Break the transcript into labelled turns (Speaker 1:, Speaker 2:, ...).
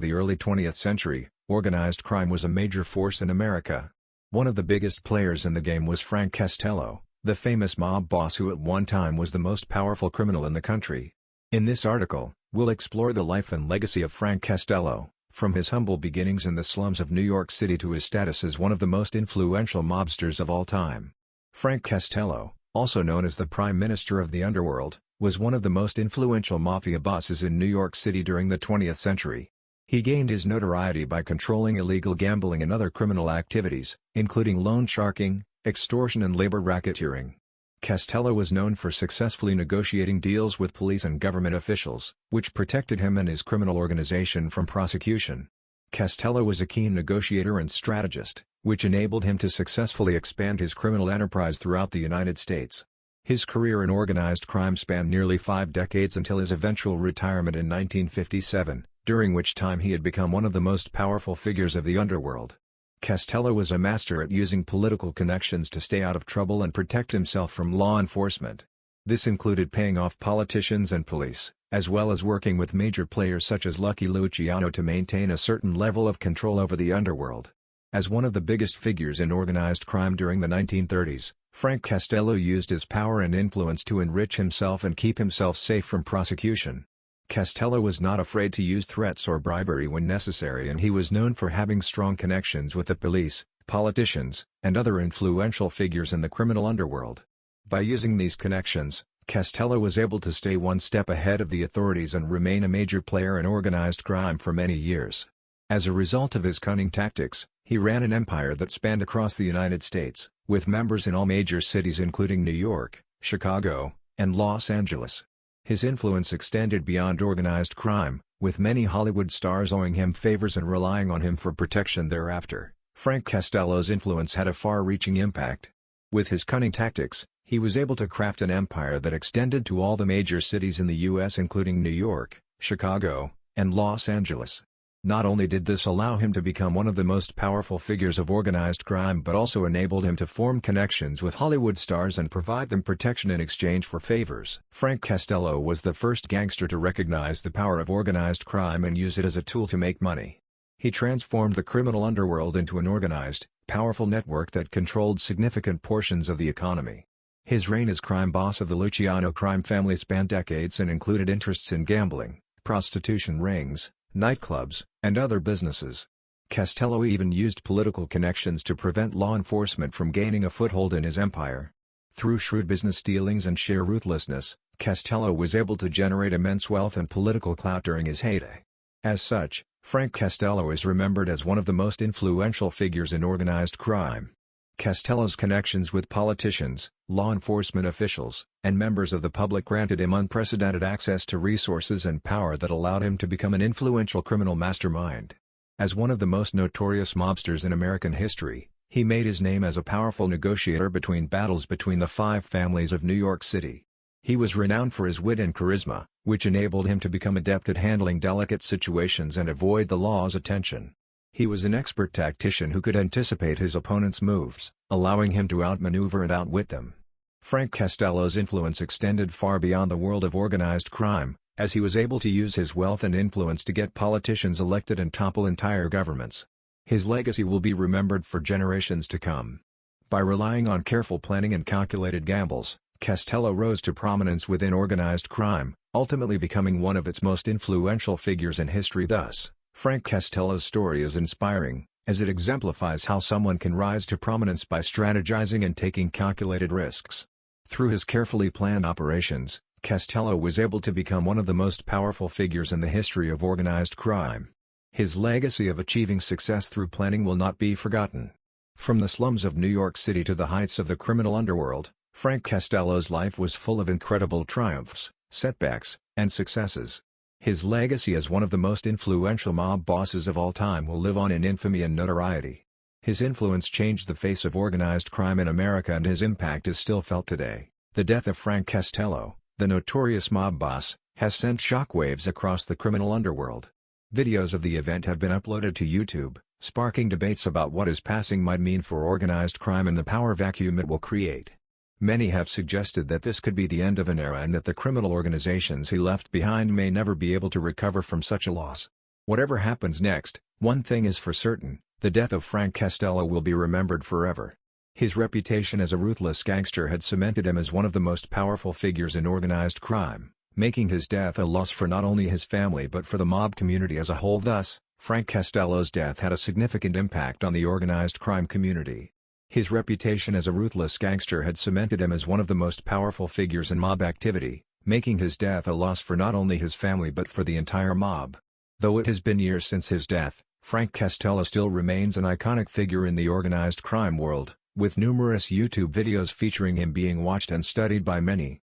Speaker 1: the early 20th century, organized crime was a major force in America. One of the biggest players in the game was Frank Costello, the famous mob boss who at one time was the most powerful criminal in the country. In this article, we'll explore the life and legacy of Frank Costello, from his humble beginnings in the slums of New York City to his status as one of the most influential mobsters of all time. Frank Costello, also known as the Prime Minister of the Underworld, was one of the most influential mafia bosses in New York City during the 20th century. He gained his notoriety by controlling illegal gambling and other criminal activities, including loan sharking, extortion and labor racketeering. Costello was known for successfully negotiating deals with police and government officials, which protected him and his criminal organization from prosecution. Costello was a keen negotiator and strategist, which enabled him to successfully expand his criminal enterprise throughout the United States. His career in organized crime spanned nearly 5 decades until his eventual retirement in 1957, during which time he had become one of the most powerful figures of the underworld. Costello was a master at using political connections to stay out of trouble and protect himself from law enforcement. This included paying off politicians and police, as well as working with major players such as Lucky Luciano to maintain a certain level of control over the underworld. As one of the biggest figures in organized crime during the 1930s, Frank Costello used his power and influence to enrich himself and keep himself safe from prosecution. Costello was not afraid to use threats or bribery when necessary, and he was known for having strong connections with the police, politicians, and other influential figures in the criminal underworld. By using these connections, Costello was able to stay one step ahead of the authorities and remain a major player in organized crime for many years. As a result of his cunning tactics, he ran an empire that spanned across the United States, with members in all major cities including New York, Chicago, and Los Angeles. His influence extended beyond organized crime, with many Hollywood stars owing him favors and relying on him for protection thereafter. Frank Costello's influence had a far-reaching impact. With his cunning tactics, he was able to craft an empire that extended to all the major cities in the U.S. including New York, Chicago, and Los Angeles. Not only did this allow him to become one of the most powerful figures of organized crime, but also enabled him to form connections with Hollywood stars and provide them protection in exchange for favors. Frank Costello was the first gangster to recognize the power of organized crime and use it as a tool to make money. He transformed the criminal underworld into an organized, powerful network that controlled significant portions of the economy. His reign as crime boss of the Luciano crime family spanned decades and included interests in gambling, prostitution rings, nightclubs, and other businesses. Costello even used political connections to prevent law enforcement from gaining a foothold in his empire. Through shrewd business dealings and sheer ruthlessness, Costello was able to generate immense wealth and political clout during his heyday. As such, Frank Costello is remembered as one of the most influential figures in organized crime. Costello's connections with politicians, law enforcement officials, and members of the public granted him unprecedented access to resources and power that allowed him to become an influential criminal mastermind. As one of the most notorious mobsters in American history, he made his name as a powerful negotiator between battles between the 5 families of New York City. He was renowned for his wit and charisma, which enabled him to become adept at handling delicate situations and avoid the law's attention. He was an expert tactician who could anticipate his opponent's moves, allowing him to outmaneuver and outwit them. Frank Costello's influence extended far beyond the world of organized crime, as he was able to use his wealth and influence to get politicians elected and topple entire governments. His legacy will be remembered for generations to come. By relying on careful planning and calculated gambles, Costello rose to prominence within organized crime, ultimately becoming one of its most influential figures in history. Thus, Frank Costello's story is inspiring, as it exemplifies how someone can rise to prominence by strategizing and taking calculated risks. Through his carefully planned operations, Costello was able to become one of the most powerful figures in the history of organized crime. His legacy of achieving success through planning will not be forgotten. From the slums of New York City to the heights of the criminal underworld, Frank Costello's life was full of incredible triumphs, setbacks, and successes. His legacy as one of the most influential mob bosses of all time will live on in infamy and notoriety. His influence changed the face of organized crime in America, and his impact is still felt today. The death of Frank Costello, the notorious mob boss, has sent shockwaves across the criminal underworld. Videos of the event have been uploaded to YouTube, sparking debates about what his passing might mean for organized crime and the power vacuum it will create. Many have suggested that this could be the end of an era and that the criminal organizations he left behind may never be able to recover from such a loss. Whatever happens next, one thing is for certain: the death of Frank Costello will be remembered forever. His reputation as a ruthless gangster had cemented him as one of the most powerful figures in organized crime, making his death a loss for not only his family but for the mob community as a whole. Thus, Frank Costello's death had a significant impact on the organized crime community. His reputation as a ruthless gangster had cemented him as one of the most powerful figures in mob activity, making his death a loss for not only his family but for the entire mob. Though it has been years since his death, Frank Costello still remains an iconic figure in the organized crime world, with numerous YouTube videos featuring him being watched and studied by many.